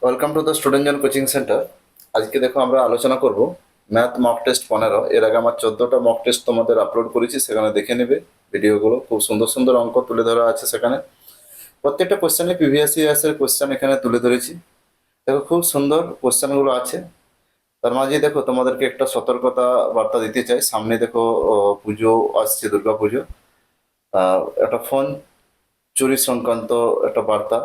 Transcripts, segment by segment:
Welcome to the student zone coaching centre. আজকে দেখো আমরা আলোচনা করব ম্যাথ মক টেস্ট 15। এর আগে আমার 14টা মক টেস্ট তোমাদের আপলোড করেছি, সেখানে দেখে নেবে ভিডিওগুলো। খুব সুন্দর সুন্দর অঙ্ক তুলে ধরা আছে সেখানে। প্রত্যেকটা কোশ্চেনে প্রিভিয়াস ইয়ার্সের কোশ্চেন এখানে তুলে ধরেছি। দেখো খুব সুন্দর কোশ্চেনগুলো আছে। তার মাঝে দেখো তোমাদেরকে একটা সতর্কতা বার্তা দিতে চাই। সামনে দেখো পুজো আসছে, দুর্গা পুজো। একটা ফোন চুরি সংক্রান্ত একটা বার্তা।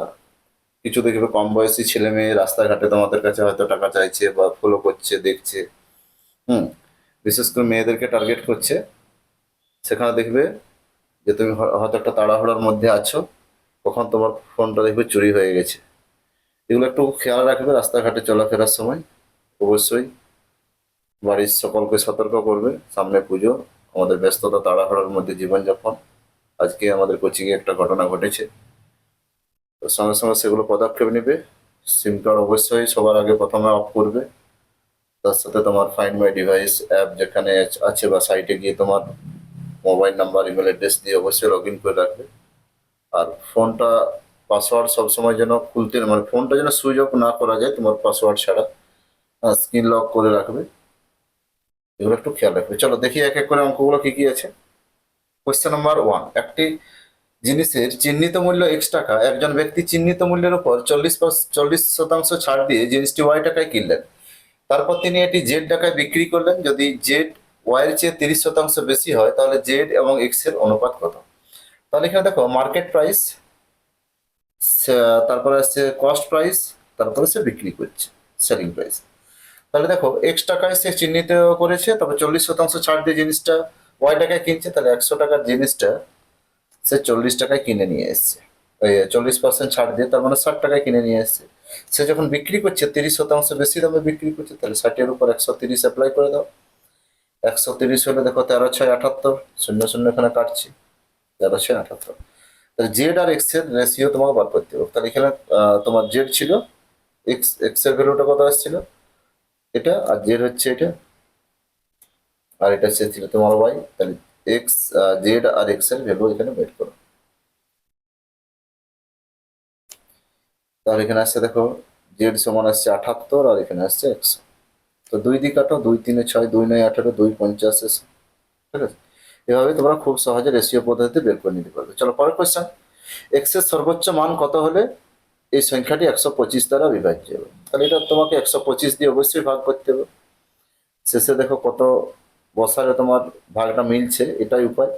কিছু দেখবে কম বয়সী ছেলে মেয়ে রাস্তাঘাটে তোমাদের কাছে হয়তো টাকা চাইছে বা ফলো করছে, দেখছে। হুম। বিশেষ করে মেয়েদেরকে টার্গেট করছে। সেখানে দেখবে যে তুমি হয়তো একটা তাড়াহুড়োর মধ্যে আছো, কখন তোমার ফোনটা দেখবে চুরি হয়ে গেছে। এগুলো একটু খেয়াল রাখবে রাস্তাঘাটে চলাফেরার সময়। অবশ্যই বাড়ির সকলকে সতর্ক করবে। সামনে পুজো, আমাদের ব্যস্ততা তাড়াহুড়োর মধ্যে জীবনযাপন। আজকে আমাদের কোচিংয়ে একটা ঘটনা ঘটেছে, তো সঙ্গে সঙ্গে সেগুলো পদক্ষেপ নেবে। সিম কার্ড অবশ্যই সবার আগে প্রথমে অফ করবে। তার সাথে তোমার ফাইন্ড মাই ডিভাইস অ্যাপ যেখানে আছে বা সাইটে গিয়ে তোমার মোবাইল নাম্বার, ইমেল অ্যাড্রেস দিয়ে অবশ্যই লগ ইন করে রাখবে। আর ফোনটা পাসওয়ার্ড সবসময় যেন খুলতে, মানে ফোনটা যেন সুইচ অফ না করা যায় তোমার পাসওয়ার্ড ছাড়া। স্ক্রিন লক করে রাখবে। এগুলো একটু খেয়াল রাখবে। চলো দেখি এক এক করে অঙ্কগুলো কি কি আছে। Question number 1। একটি জিনিসের চিহ্নিত মূল্য এক্স টাকা, একজন ব্যক্তি চিহ্নিত মূল্যের উপর 40% ছাড় দিয়ে জিনিসটি ওয়াই টাকায় কিনলেন। তারপর তিনি এটি জেড টাকায় বিক্রি করলেন। যদি জেড ওয়াই এর চেয়ে 30% বেশি হয়, তাহলে জেড এবং এক্স এর অনুপাত কত? তাহলে এখানে দেখো মার্কেট প্রাইস, তারপরে আসছে কস্ট প্রাইস, তারপরে সে বিক্রি করছে সেলিং প্রাইস। তাহলে দেখো এক্স টাকায় সে চিহ্নিত করেছে, তবে 40% ছাড় দিয়ে জিনিসটা ওয়াই টাকায় কিনছে। তাহলে 100 টাকার জিনিসটা সে 40 টাকায় কিনে নিয়ে এসছে। ওই 40% ছাড় দিয়ে, তার মানে 60 টাকায় কিনে নিয়ে এসছে। সে যখন বিক্রি করছে 30% বেশি দামে বিক্রি করছে, তাহলে 60-এর উপর 130 অ্যাপ্লাই করে দাও। 130 হলে দেখো 13×6 = 78। শূন্য শূন্য এখানে কাটছি। 13×6 = 78। তাহলে জেড আর এক্স এর রেশিও তোমাকে বার করতে হবে। তাহলে এখানে তোমার জেড ছিল, এক্স এক্স এর ভ্যালুটা কত আসছিল, এটা। আর জেড হচ্ছে এটা, আর এটা হচ্ছে ছিল তোমার ওয়াই। তাহলে এক্স, জেড আর এক্স এর ভ্যালু এখানে বের করো। তাহলে এখানে আসছে দেখো জেড সমান আসছে 78, আর এখানে আসছে 100। তো 2 দিয়ে কাটো, 2×3 = 6, 2×9 = 18, 2×50 = 100। ঠিক আছে। এভাবে তোমরা খুব সহজে রেশিও পদ্ধতিতে বের করে নিতে পারবে। চলো পরের কোয়েশ্চেন। এক্স এর সর্বোচ্চ মান কত হলে এই সংখ্যাটি 125 দ্বারা বিভাজ্য হবে? তাহলে এটা তোমাকে 125 দিয়ে অবশ্যই ভাগ করতে হবে। শেষে দেখো কত বসালে তোমার ভাগটা মিলছে, এটাই উপায়।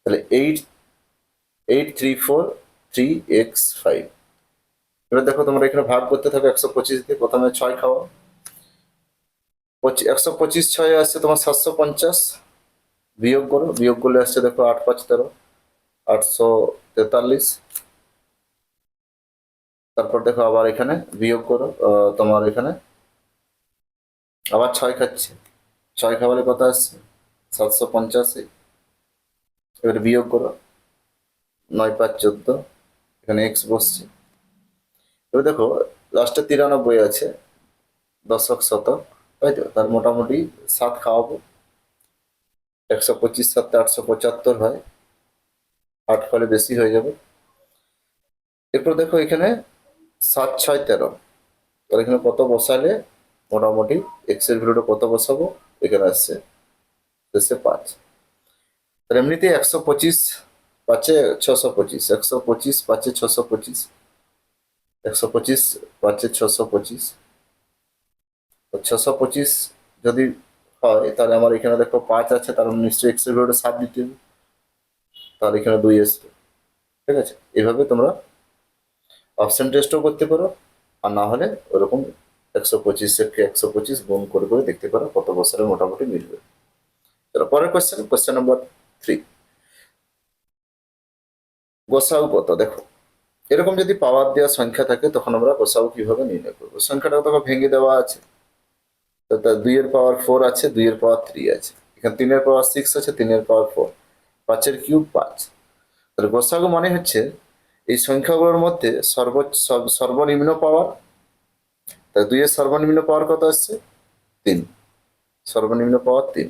তাহলে 88343x5। এবার দেখো তোমরা এখানে ভাগ করতে থাকো 125 দিয়ে। প্রথমে 6 খাও, 125 6 আসছে তোমার 750। বিয়োগ করো, বিয়োগ করলে আসছে দেখো 8×5 = 13, 843। তারপর দেখো আবার এখানে বিয়োগ করো, তোমার এখানে আবার 6 খাচ্ছে। 6 খাওয়ালে কত আসছে 785। এবারে বিয়োগ করো, 9×5 = 14। এখানে এক্স বসছে। এবার দেখো লাস্টে 93 আছে, দশক শতক, তাই তো। তার মোটামুটি 7 খাওয়াবো। 125 7 875 হয়, 8 ফলে বেশি হয়ে যাবে। এরপর দেখো এখানে 7×6 = 13। তাহলে এখানে কত বসালে মোটামুটি এক্স এর ভ্যালুটা কত বসাবো, এখানে আসছে শেষে 5। তাহলে এমনিতে 125 5-এ 625, 125 5-এ 625, 125 5-এ 625, 625 যদি হয়, তাহলে আমার এখানে দেখো 5 আছে, তার মানে নিশ্চয়ই এক্স এর ভ্যালুটা 7 দিতে হবে। তাহলে এখানে 2 আসবে। ঠিক আছে। এভাবে তোমরা অপশন টেস্টও করতে পারো, আর না হলে ওরকম 125-কে 125 গুণ করে করে দেখতে পারো কত বছরে মোটামুটি মিলবে। চলো পরের কোয়েশ্চেন, কোয়েশ্চেন নাম্বার 3। গোসাউ কত? দেখো এরকম যদি পাওয়ার দেওয়া সংখ্যা থাকে, তখন আমরা গোসাউ কিভাবে নির্ণয় করবো। সংখ্যাটা তোকে ভেঙে দেওয়া আছে। তো তার 2-এর পাওয়ার 4 আছে, 2-এর পাওয়ার 3 আছে, এখানে 3-এর পাওয়ার 6 আছে, 3-এর পাওয়ার 4, 5-এর কিউব 5। তাহলে গোসাগু মানে হচ্ছে এই সংখ্যাগুলোর মধ্যে সর্বনিম্ন পাওয়ার। তাই 2-এর সর্বনিম্ন পাওয়ার কত আসছে 3, সর্বনিম্ন পাওয়ার 3।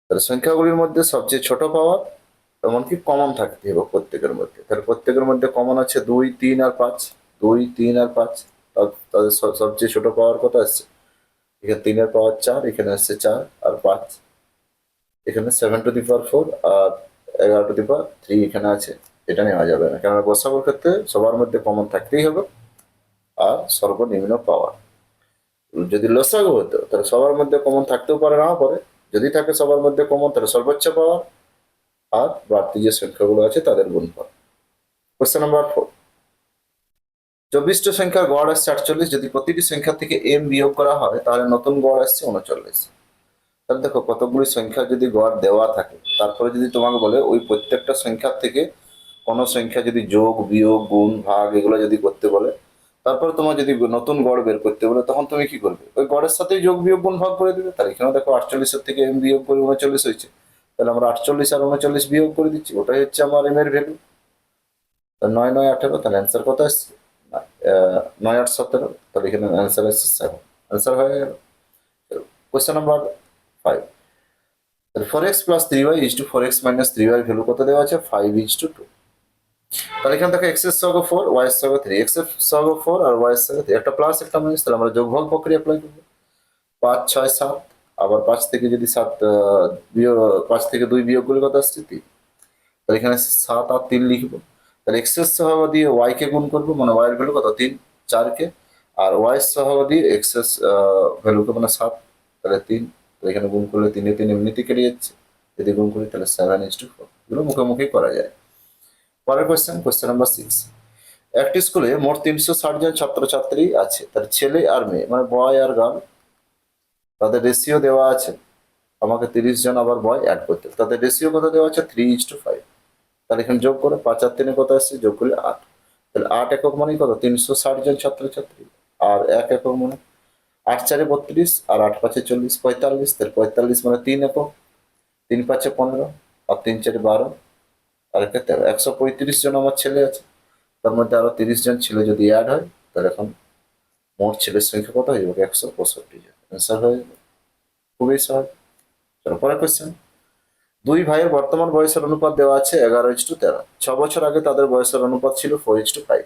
তাহলে সংখ্যাগুলির মধ্যে সবচেয়ে ছোট পাওয়ার, এমনকি কমন থাকতে হবে প্রত্যেকের মধ্যে। তাহলে প্রত্যেকের মধ্যে কমন আছে 2 3 আর 5। 2, 3 আর 5, তাদের সবচেয়ে ছোট পাওয়ার কত আসছে? এখানে 3 এর পাওয়ার 4, এখানে আসছে 4 আর 5, এখানে 7 to the power 4 R 11 to the পাওয়ার 3 এখানে আছে। এটা নেওয়া যাবে না, কেননা গসাগুর ক্ষেত্রে সবার মধ্যে কমন থাকতেই হবে। আর সর্বনিম্ন পাওয়ার, যদি লসাগু হতো তাহলে সবার মধ্যে কমন থাকতেও পারে, নাও পারে। যদি থাকে সবার মধ্যে কমন, তাহলে সর্বোচ্চ পাওয়ার আর বাড়তি যে সংখ্যাগুলো আছে তাদের গুণফল। কোশ্চেন নাম্বার 4, 24টি সংখ্যার গড় আসছে 48, যদি প্রতিটি সংখ্যা থেকে m বিয়োগ করা হয় তাহলে নতুন গড় আসছে 39। তাহলে দেখো কতগুলি সংখ্যা যদি গড় দেওয়া থাকে, তারপরে যদি তোমাকে বলে ওই প্রত্যেকটা সংখ্যা থেকে কোনো সংখ্যা যদি যোগ বিয়োগ গুণ ভাগ এগুলো যদি করতে বলে, তারপরে তোমার যদি নতুন গড় বের করতে বলে, তখন তুমি কি করবে? ওই গড়ের সাথেই যোগ বিয়োগ গুণ ভাগ করে দেবে। তাহলে এখানে দেখো 48-এর থেকে m বিয়োগ করে 39 হয়েছে, তাহলে আমরা 48 আর 39 বিয়োগ করে দিচ্ছি, ওটাই হচ্ছে আমার m এর ভ্যালু। 9 9 18, তাহলে অ্যান্সার কত আসছে? 9 8 17, তাহলে এখানে অ্যান্সার আসছে 7। অ্যান্সার হয়ে গেল। কোয়েশ্চেন নাম্বার 5, তাহলে 4x plus 3y is two 4x minus 3y value কত দেওয়া আছে? 5:2। তাহলে এখানে দেখো x এর সহগ 4, y এর সহগ 3, x এর সহগ 4 আর y এর সহগ 3, একটা প্লাস একটা মাইনাস, তাহলে আমরা যোগফল প্রক্রিয়া অ্যাপ্লাই করব। 5 6 7, আবার 5 থেকে যদি 7 বিয়োগ, 5 থেকে 2 বিয়োগ করলে কত আসছে? 3। তাহলে এখানে 7 আর 3 লিখবো। তাহলে x এর সহগ দিয়ে y কে গুণ করবো, মানে y এর ভ্যালু কত? 3 4 কে, আর y এর সহগ দিয়ে x এর ভ্যালুকে মানে 7, তাহলে 3। তো এখানে গুণ করলে 3 এ 3 এমনিতে কেটে যাচ্ছে, যদি গুণ করি তাহলে 7:4। এগুলো মুখোমুখি করা যায়। পরের কোয়েশ্চেন, কোয়েশ্চেন নাম্বার 6, একটি স্কুলে মোট 360 জন ছাত্রছাত্রী আছে, তার ছেলে আর মেয়ে মানে বয় আর গার্ল, তাদের রেশিও দেওয়া আছে। আমাকে 30 জন আবার বয় অ্যাড করতে, তাদের রেশিও কত দেওয়া আছে? 3:5। তাহলে এখানে যোগ করে 5 আর 3 কত আসছে? যোগ করলে 8। তাহলে 8 একক মানে কত? 360 জন ছাত্রছাত্রী। আর 1 একক মানে 8 4 32 আর 8 5 40 45, তাহলে 45 মানে 3 একক, 3 5 15 আর 3 4 12 আর একে 13, 135 জন আমার ছেলে আছে, তার মধ্যে আরো 30 জন ছেলে যদি অ্যাড হয়, তাহলে এখন মোট ছেলের সংখ্যা কত হয়ে যাবে? 165 জন। অ্যান্সার হয়ে যাবে, খুবই সহজ। চলো পরের কোয়েশ্চেন, দুই ভাইয়ের বর্তমান বয়সের অনুপাত দেওয়া আছে 11:13। 6 বছর আগে তাদের বয়সের অনুপাত ছিল 4:5।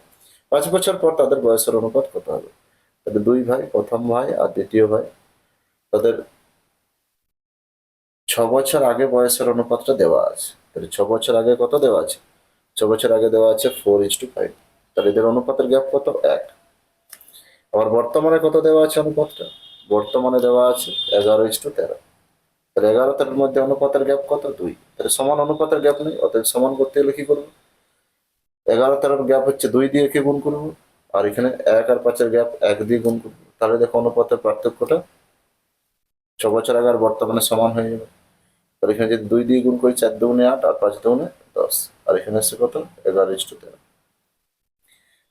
5 বছর পর তাদের বয়সের অনুপাত কত হবে? তাহলে দুই ভাই, প্রথম ভাই আর দ্বিতীয় ভাই, তাদের 6 বছর আগে বয়সের অনুপাতটা দেওয়া আছে। তাহলে 6 বছর আগে কত দেওয়া আছে? 6 বছর আগে দেওয়া আছে 4:5। তাহলে এদের অনুপাতের গ্যাপ কত? 1। আবার বর্তমানে কত দেওয়া আছে অনুপাতটা? বর্তমানে দেওয়া আছে 11:13। তাহলে 11 মধ্যে অনুপাতের গ্যাপ কত? 2। তাহলে সমান অনুপাতের গ্যাপ নেই, অতএব সমান করতে হলে কি করবো? 11 গ্যাপ হচ্ছে 2 দিয়ে কে গুণ করবো, আর এখানে 1 আর 5 গ্যাপ 1 দিয়ে গুণ করবো। তাহলে দেখো অনুপাতের পার্থক্যটা 6 বছর আগে আর বর্তমানে সমান হয়ে যাবে। তাহলে এখানে যদি 2 দিয়ে গুণ করি, 4 2 8 আর 5 2 10, আর এখানে হচ্ছে কত? 11:13।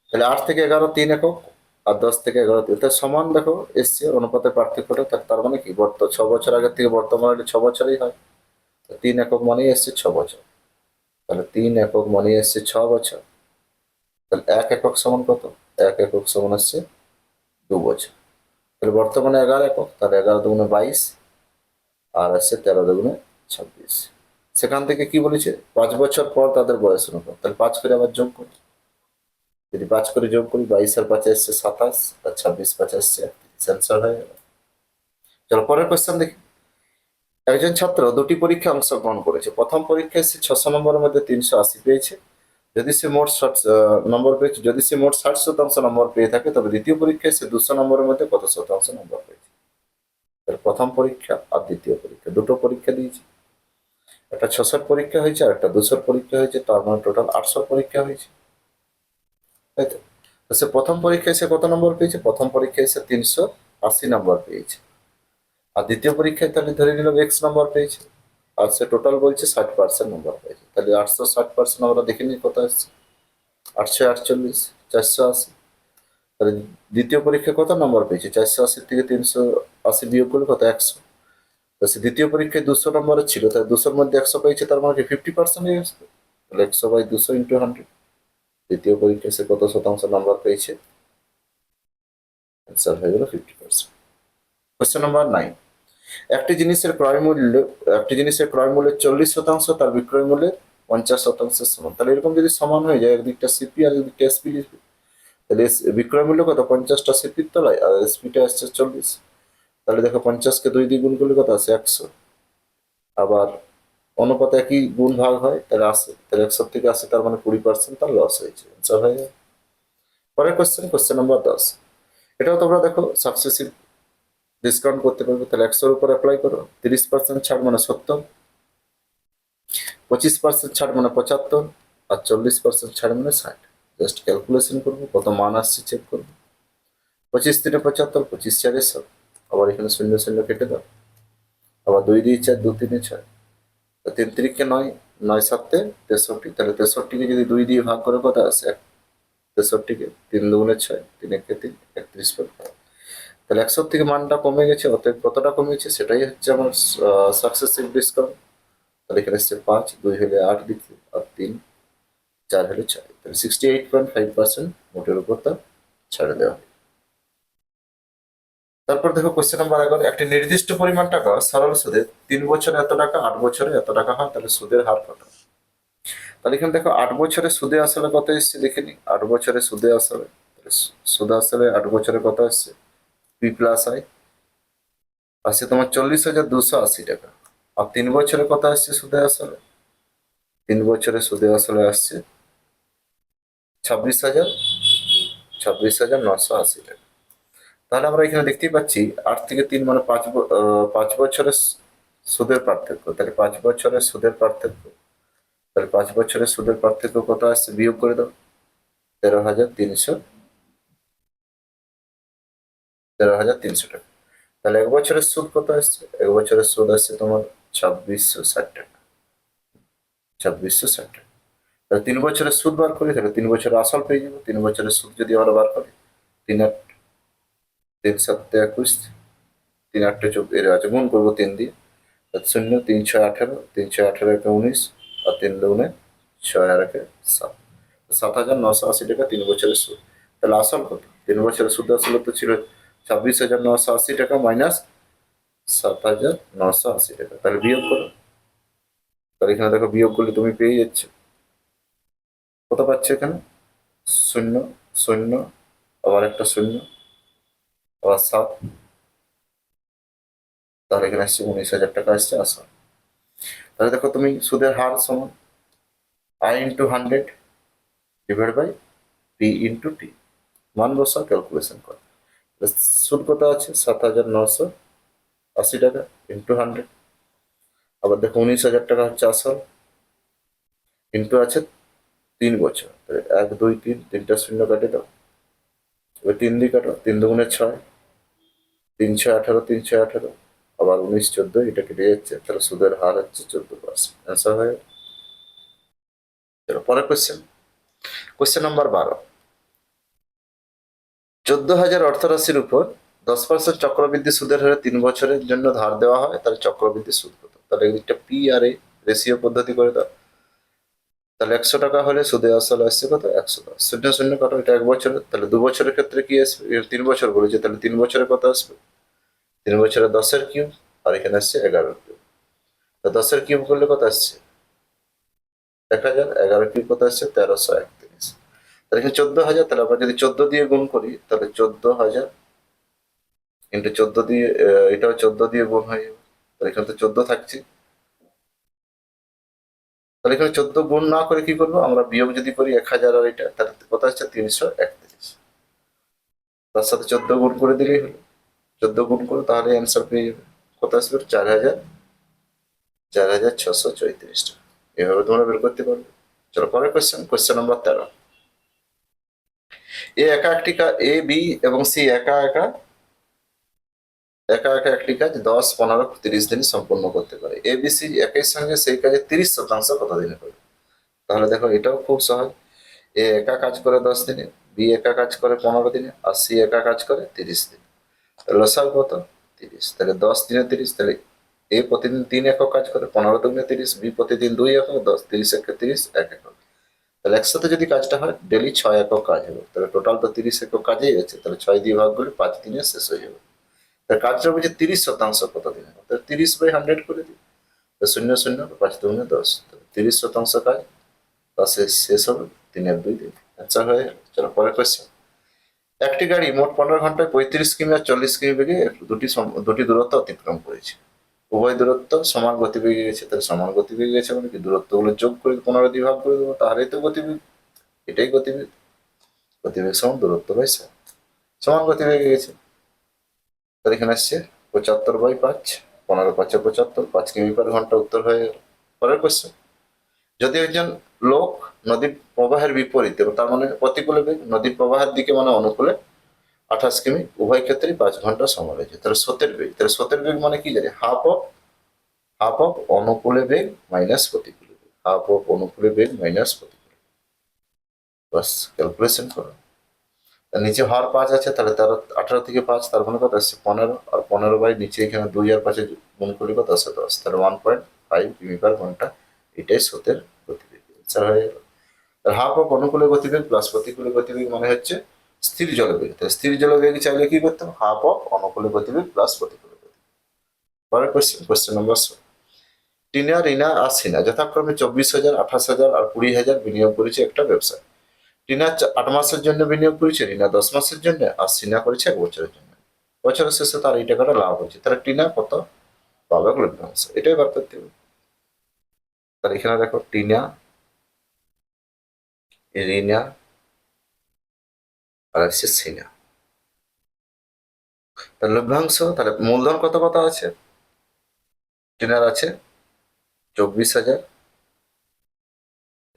তাহলে 8 থেকে 11 3 একক, আর 10 থেকে 11 3, তাহলে সমান দেখো এসছে অনুপাতের পার্থক্যটা। তার মানে কি 6 বছর আগের থেকে বর্তমানে 6 বছরই হয়, 3 একক মানেই এসছে 6 বছর। তাহলে 3 একক মানেই এসছে 6 বছর। তাহলে 1 একক সমান কত? 1 একক সমান আসছে 2 বছর। তাহলে বর্তমানে 11 একক, তাহলে 11 দুগুণে 22 আর আসছে 13 দুগুণে 26। সেখান থেকে কি বলেছে? 5 বছর পর তাদের বয়স অনুপাত, তাহলে 5 করে আবার যোগ করি। যদি 5 করে যোগ করি, 22 আর 5 আসছে 27 আর 26 5 আসছে 31। অ্যান্সার হয়ে গেল। চলো পরের কোয়েশ্চেন দেখি। একজন ছাত্র দুটি পরীক্ষায় অংশগ্রহণ করেছে। প্রথম পরীক্ষায় সে 600 নম্বরের মধ্যে 380 পেয়েছে। যদি সে মোট 60% নম্বর পেয়ে থাকে, তবে দ্বিতীয় পরীক্ষায় সে 200 নম্বরের মধ্যে কত শতাংশ নম্বর পেয়েছে? তাহলে প্রথম পরীক্ষা আর দ্বিতীয় পরীক্ষা, দুটো পরীক্ষা দিয়েছে। একটা 600 পরীক্ষা হয়েছে আর একটা 200 পরীক্ষা হয়েছে, তার মানে টোটাল 800 পরীক্ষা হয়েছে, তাই তো? তো সে প্রথম পরীক্ষায় সে কত নম্বর পেয়েছে? প্রথম পরীক্ষায় সে 380 নম্বর পেয়েছে। আর দ্বিতীয় পরীক্ষায় তাহলে ধরে নিলাম এক্স নম্বর পেয়েছে, আর সে টোটাল বলছে 60% নম্বর পেয়েছে। তাহলে 860% আমরা দেখে নিই কত আসছে। 848, 480। তাহলে দ্বিতীয় পরীক্ষায় কত নম্বর পেয়েছে? 480 থেকে 380 বিয়োগ করলে কত? 100। তো সে দ্বিতীয় পরীক্ষায় 200 নম্বরের ছিল, তাই 200-র মধ্যে 100 পেয়েছে, তার মানে 50% হয়ে আসবে। তাহলে 100/200 × 100। দ্বিতীয় পরীক্ষায় সে কত শতাংশ নম্বর পেয়েছে? অ্যান্সার হয়ে গেল 50%। কোয়েশ্চেন নাম্বার 9, একটি জিনিসের ক্রয় মূল্যের 40% তার বিক্রয় মূল্যের 50% সমান। তাহলে এরকম যদি সমান হয়ে যায়, একদিকটা সিপি আর একদিকটা এসপি লিখবে, তাহলে বিক্রয় মূল্য কত? 50টা সিপির তলায়, আর এসপিটা আসছে 40। তাহলে দেখো 50কে 2 দিয়ে গুণ করলে কত আছে? 100। আবার অনুপাতে একই গুণ ভাগ হয়, তাহলে 80, তাহলে 100 থেকে 80, তার মানে 20% তার লস হয়েছে। অ্যান্সার হয়ে যায়। পরের কোশ্চেন নাম্বার 10। এটাও তোমরা দেখো সাকসেসিভ ডিসকাউন্ট করতে পারবে। তাহলে 100-র উপর অ্যাপ্লাই করো, 30% ছাড় মানে 70, 25% ছাড় মানে 75, আর 40% ছাড় মানে 60। জাস্ট ক্যালকুলেশন করবো, কত মান আসছে চেক করবো। 25 × 3 = 75, 25 × 4 = 100। আবার এখানে শূন্য শূন্য কেটে দাও। আবার 2 × 2 = 4, 2 × 3 = 6, 3 × 3 = 9, 9 × 7 = 63। তাহলে 63কে যদি 2 দিয়ে ভাগ করে কত আসে? 63কে 3 × 2 = 6, 3 × 1 = 3, 31.5। তাহলে 100 থেকে মানটা কমে গেছে, অতএব কতটা কমেছে সেটাই হচ্ছে আমার সাকসেসিভ ডিসকাউন্ট। তাহলে এখানে হচ্ছে 5, 2 হলে 8 দিচ্ছে, আর 3, 4 হলে 6। তাহলে 68.5% মোটের উপর তা ছাড়ে দেওয়া হয়। তারপর দেখো কোশ্চেন নাম্বার 11। একটি নির্দিষ্ট পরিমাণ টাকা সরল সুদে 3 বছরে এত টাকা, 8 বছরে এত টাকা হয়, তাহলে সুদের হার কত? তাহলে এখানে দেখো 8 বছরে সুদে আসলে কত এসছে দেখে নি। 8 বছরে সুদে আসলে, সুদ আসলে 8 বছরে কত আসছে? পি প্লাস আই আসছে তোমার 40,280 টাকা। আর 3 বছরে কত আসছে সুদে আসলে? 3 বছরে সুদে আসলে আসছে 26,980 টাকা। তাহলে আমরা এখানে দেখতেই পাচ্ছি 8 থেকে 3 মানে 5 বছরের সুদের পার্থক্য। তাহলে 5 বছরের সুদের পার্থক্য, তাহলে 5 বছরের সুদের পার্থক্য কত আসছে? বিয়োগ করে দাও। 13,300 টাকা। তাহলে 1 বছরের সুদ কত আসছে? 1 বছরের সুদ আসছে তোমার 2660 টাকা। 2660 টাকা। তাহলে 3 বছরের সুদ বার করি, তাহলে 3 বছরের আসল পেয়ে যাবো। 3 বছরের সুদ যদি আমরা বার করি, 3 8, 3 7 21, 3 8 24 এর আছে, গুণ করবো 3 দিয়ে। 0, 3 6 18, 3 6 18 × 19, আর 3 2 6 আর 1 7, 7,980 টাকা 3 বছরের সুদ। তাহলে আসল কত? 3 বছরের সুদ আসলে তো ছিল 26,980 টাকা মাইনাস 7,980 টাকা। তাহলে বিয়োগ করো। তাহলে এখানে দেখো বিয়োগ করলে তুমি পেয়ে যাচ্ছ, কত পাচ্ছ এখানে? 0 0, আবার একটা 0, আবার 7, তাহলে এখানে আসছে 19,000 টাকা আসছে আসল। তাহলে দেখো তুমি সুদের হার সমান I × 100 divide by P × T, মান বসা, ক্যালকুলেশন কর। সুদ কত আছে? 7,980 টাকা ইন্টু 100। আবার দেখো 19,000 টাকা হচ্ছে আসল, ইন্টু আছে 3 বছর। 1 2 3, 3টা শূন্য কাটে দাও। এবার 3 দিয়ে কাটো, 3 2 × 6, 3 6 18, 3 6 18, আবার 19 14, এটা কেটে যাচ্ছে। তাহলে সুদের হার হচ্ছে 14%। অ্যান্সার হয়ে গেল। চলো পরের কোশ্চেন নাম্বার 12। 14,000 অর্থরাশির উপর 10% চক্রবৃদ্ধি সুদের হারে 3 বছরের জন্য ধার দেওয়া হয়, তাহলে চক্রবৃদ্ধি সুদ কত? তাহলে একটা পি আর এ রেশিও পদ্ধতি করে দাও। তাহলে 100 টাকা হলে সুদে আসলে আসছে কত? 110। শূন্য শূন্য কাটো, এটা 1 বছরের। তাহলে 2 বছরের ক্ষেত্রে কি আসবে? 3 বছর বলেছে, তাহলে 3 বছরে কত আসবে? 3 বছরে 10-এর কিউব, আর এখানে আসছে 11-এর কিউব। তো 10-এর কিউব করলে কত আসছে? 1,000। 11-এর কিউব কত আসছে? 1331। তাহলে এখানে 14,000, তাহলে আমরা যদি 14 দিয়ে গুণ করি, তাহলে 14,000 ইন্টু 14 দিয়ে, এটাও 14 দিয়ে গুণ হয়ে যাবে। তাহলে এখানে তো 14 থাকছে। তাহলে এখানে 14 গুণ না করে কি করবো আমরা? বিয়োগ যদি করি 1,000 আর এটা, তাহলে কত আসছে? 331। তার সাথে 14 গুণ করে দিলেই হলো। 14 গুণ করো, তাহলে অ্যান্সার পেয়ে যাবে। কত আসবে? 4,634 টাকা। এভাবে তোমরা বের করতে পারবে। চলো পরের কোশ্চেন নাম্বার 13। এ একা একটি এ বি এবং সি একা একা একা একা একটি কাজ 10, 15, 30 দিন সম্পূর্ণ করতে পারে। এ বি সি একই সঙ্গে সেই কাজে 30% কত দিনে করবে? তাহলে দেখো এটাও খুব সহজ। এ একা কাজ করে 10 দিনে, বি একা কাজ করে 15 দিনে, আর সি একা কাজ করে 30 দিনে। তাহলে লসাগু কত? 30। তাহলে 10 দিনে 30, তাহলে এ প্রতিদিন 3 একক কাজ করে, 15 দুগুণে 30, বি প্রতিদিন 2 একক, 10 30 একে 30, 1 একক। তাহলে একসাথে যদি কাজটা হয় ডেলি 6 একক কাজ হবে। তাহলে টোটাল তো 30 একক কাজেই আছে। তাহলে 6 দিয়ে ভাগ করলে 5 দিনে শেষ হয়ে যাবে। তাহলে কাজটা বলছে 30% কত দিনে হবে? তাহলে 30/100 করে দিই। শূন্য শূন্য 5 দুগুণে 10, 30% কাজ তা শেষ হবে 3 এর 2 দিন। অ্যান্সার হয়ে গেল। চলো পরের কোয়েশ্চেন। একটি গাড়ি মোট 15 ঘন্টায় 35 কিমি আর 40 কিমি বেগে দুটি দূরত্ব অতিক্রম করেছে। উভয় দূরত্ব সমান গতিবেগে গেছে, তাহলে সমান গতিবেগে গেছে মানে কি দূরত্বগুলো যোগ করে 15 দিয়ে ভাগ করে দেবো, তাহলেই তো গতিবেগ। এটাই গতিবেগ। গতিবেগ সমান দূরত্ব বাই সময়, সমান গতিবেগে গেছে। তাহলে এখানে আসছে 75/5, 15×5 = 75, 5 কিমি/ঘন্টা উত্তর হয়ে গেল। পরের কোশ্চেন, যদি একজন লোক নদীর প্রবাহের বিপরীতে, তার মানে প্রতিকূলে বেগ, নদীর প্রবাহের দিকে মানে অনুকূলে 28 কিমি, উভয় ক্ষেত্রেই 5 ঘন্টা সময় লেগেছে, তাহলে স্রোতের বেগ, তাহলে স্রোতের বেগ মানে কি জানি হাফ অফ অনুকূলে বেগ মাইনাস প্রতিকূলে বেগ, হাফ অফ অনুকূলে বেগ মাইনাস প্রতিকূলে বেগ। বাস ক্যালকুলেশন করো। তার নিচে হর 5 আছে, তাহলে তার 18 থেকে 5, তার মানে কত আসছে 15, আর 15 বাই নিচে এখানে 2 আর 5 গুণ করলে কত আসছে 10, তাহলে 1.5 কিমি/ঘন্টা। এটাই স্রোতের গতিবেগ। আনসার হয়ে গেল। হাফ অফ অনুকূলে গতিবেগ প্লাস প্রতিকূলে গতিবেগ মানে হচ্ছে স্থির জলবেগ। তাই স্থির জলবেগ চাইলে কি করতে হবে, হাফ অফ অনুকূলে গতিবেগ প্লাস প্রতিকূলে গতিবেগ। পরের কোশ্চেন নম্বর 7। টিনা, রিনা আর সিনা যথাক্রমে 24,000, 28,000 আর 20,000 বিনিয়োগ করেছে একটা ব্যবসায়। টিনা 8 মাসের জন্য বিনিয়োগ করেছে, রিনা 10 মাসের জন্য, আর সিনা করেছে 1 বছরের জন্য। বছরের শেষে তার এই টাকাটা লাভ হয়েছে, তাহলে টিনা কত পাবে লভ্যাংশ, এটাই বার করতে হবে। তাহলে এখানে দেখো টিনা, রিনা আর হচ্ছে সিনা, তাহলে লভ্যাংশ, তাহলে মূলধন কত কত আছে, টিনার আছে 24,000,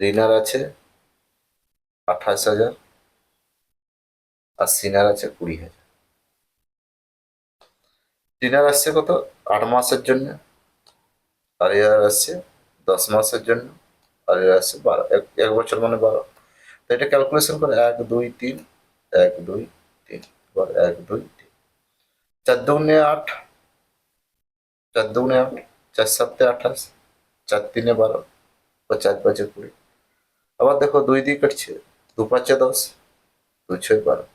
রিনার আছে 28,000, আর সিনার আছে 20,000। টিনার আসছে কত 8 মাসের জন্য, আর এর আসছে 10 মাসের জন্য, আর এর আসছে 12, এক বছর মানে 12। তো এটা ক্যালকুলেশন করে 1 2 3, 1 2 3, 1 2 3, 4 2 8, 4 2 8, 4 7 28, 4 3 12, ও 4 5 20। আবার দেখো 2 দিয়ে কাটছে, 2 5 10, 2 6 12।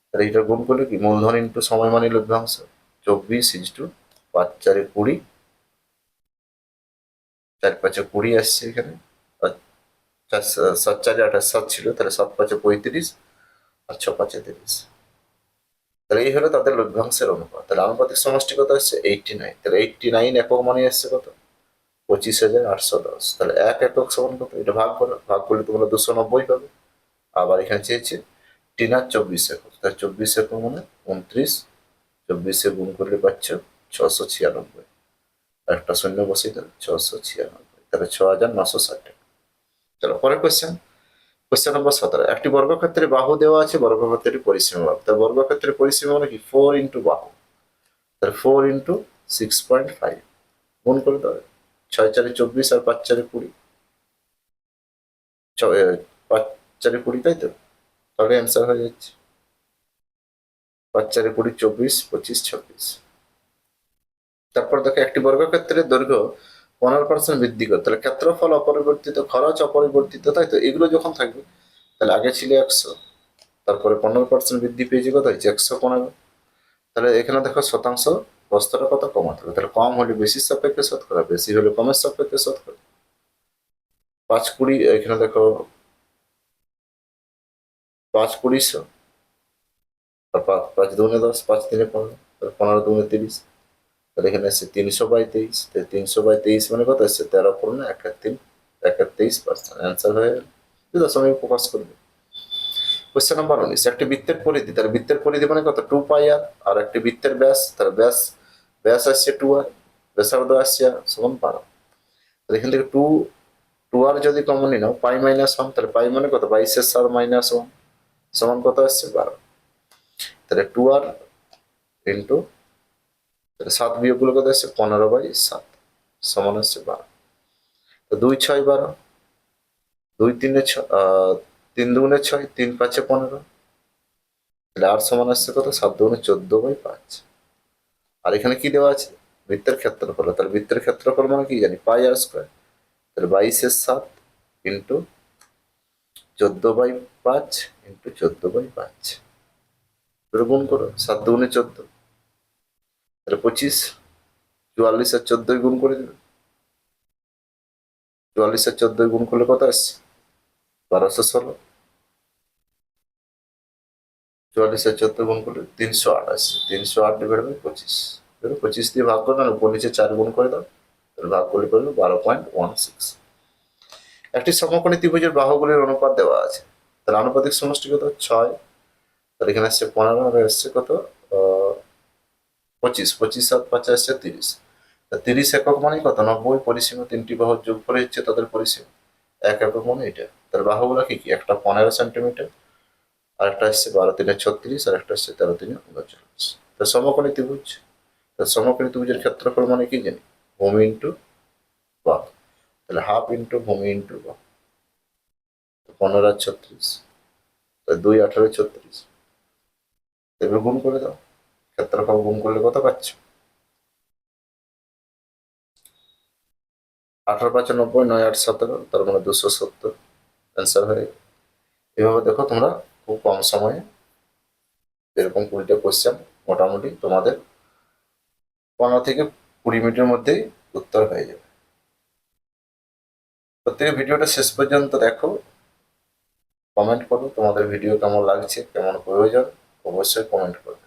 তাহলে এটা গুণ করলে কি মূলধন ইন্টু সময় মানে লভ্যাংশ, 24:5 4 20, 4 5 20 আসছে এখানে, আর 7 4 28, 7 ছিল, তাহলে 7 5 35, আর 6 5 30। তাহলে এই হলো তাদের লভ্যাংশের অনুপাত। তাহলে আনুপাতিক সমষ্টি কত আসছে 89, তাহলে 89 একক মানে আসছে কত 25,810। তাহলে 1 একক সমান কত, এটা ভাগ করো, ভাগ করলে তোমরা 290 পাবে। আবার এখানে চেয়েছে টিনার 24 একক, তাহলে 24 একক মানে 29, 24 গুণ করলে পাচ্ছ 696, একটা শূন্য বসে গেল 696, তাহলে 6,960 টাকা। চলো পরের কোশ্চেন নম্বর 17। একটি বর্গক্ষেত্রে বাহু দেওয়া আছে, বর্গক্ষেত্রের পরিসীমা বাহু, তাহলে বর্গক্ষেত্রের পরিসীমা মানে কি 4 ইন্টু বাহু, তাহলে 4 ইন্টু 6.5 গুণ করে দেবে, 6 4 24 আর 5 4 20, 5 4 20, তাই তো, তাহলে অ্যান্সার হয়ে যাচ্ছে 5 4 20, 24 25 26। তারপর দেখো একটি বর্গক্ষেত্রের দৈর্ঘ্য 15% বৃদ্ধি করে, তাহলে ক্ষেত্রফল অপরিবর্তিত, খরচ অপরিবর্তিত, তাই তো, এগুলো যখন থাকবে তাহলে আগে ছিল 100, তারপরে 15% বৃদ্ধি পেয়েছে কত হয়েছে 115। তাহলে এখানে দেখো শতাংশ বস্তুটা কত কমাতে হবে, তাহলে কম হলে বেশির সাপেক্ষে শতকরা, বেশি হলে কমের সাপেক্ষে শতকরা। 5 20, এখানে দেখো 5 20 100, আর 5 2 10, 5 3 15, 15 2 30, তাহলে এখানে আসছে 300/23, 300/23 মানে কত আসছে 13 পূর্ণ 1 23%, অ্যান্সার হয়ে গেল। দশমিক প্রকাশ করবে। Question number 19। একটি বৃত্তের পরিধি, তাহলে বৃত্তের পরিধি মানে কত 2πr, আর একটি বৃত্তের ব্যাস, তাহলে ব্যাস আসছে 2r, ব্যাসার্ধ আসছে সমান 12। তাহলে এখান থেকে 2r যদি কমন নাও, পাই মাইনাস 1, তাহলে পাই মানে কত 22 মাইনাস 1 সমান কত আসছে 12। তাহলে 2r ইন্টু, তাহলে 7 বিয়োগ গুলো কত আসছে 15/7 সমান আসছে 12। তো 2 6 12, 2 3 3 2 6, 3 5 15, তাহলে আর সমান আসছে কত 7 2 14/5। আর এখানে কি দেওয়া আছে বৃত্তের ক্ষেত্রফল, তাহলে বৃত্তের ক্ষেত্রফল মানে কি জানি পাই আর স্কোয়ার, তাহলে 22/7 ইন্টু 14/5 ইন্টু 14/5, গুণ করো, 7 2 14, তাহলে 25, 44 আর 14 গুণ করে দেবে, 44 আর 14 গুণ করলে কত আসছে 1216। 44 আর 14 গুণ করলে 308 আসছে। 308 ডিভাইড বাই 25, 25 দিয়ে ভাগ করে দাও, উপর নিচে 4 গুণ করে দাও, তাহলে ভাগ করলে করবে 12.16। একটি সমকোণী ত্রিভুজের বাহুগুলির অনুপাত দেওয়া আছে, তাহলে আনুপাতিক সমষ্টি কত 6, তাহলে এখানে আসছে 15 আর আসছে কত 25, 25 আর 5 আসছে 30, 30 একক মানে কত 90 পরিসীমা, তিনটি বাহুর যোগ করে হচ্ছে তাদের পরিসীমা, 1 একক মানে এটা। তাহলে বাহুগুলো কি কি, একটা 15 সেন্টিমিটার, আর একটা আসছে 12×3 = 36, আর একটা আসছে 13×3 = 39। তা সমকোণী ত্রিভুজ, তা সমকোণী ত্রিভুজের ক্ষেত্রফল মানে কি জানি, ভূমি ইন্টু বাহু, তাহলে হাফ ইন্টু ভূমি ইন্টু বাহু, 15 আর 36, তাহলে 2 18 36, এবার গুণ করে দাও, ক্ষেত্রফল গুণ করলে কত পাচ্ছ, 18×5 = 90, 9 8 17, তার মানে 270 অ্যান্সার হয়ে গেল। এভাবে দেখো তোমরা খুব কম সময়ে এরকম 20টা কোশ্চেন মোটামুটি তোমাদের 15 থেকে 20 মিনিটের মধ্যেই উত্তর হয়ে যাবে। প্রত্যেকে ভিডিওটা শেষ পর্যন্ত দেখো, কমেন্ট করো তোমাদের ভিডিও কেমন লাগছে, কেমন প্রয়োজন, অবশ্যই কমেন্ট করো।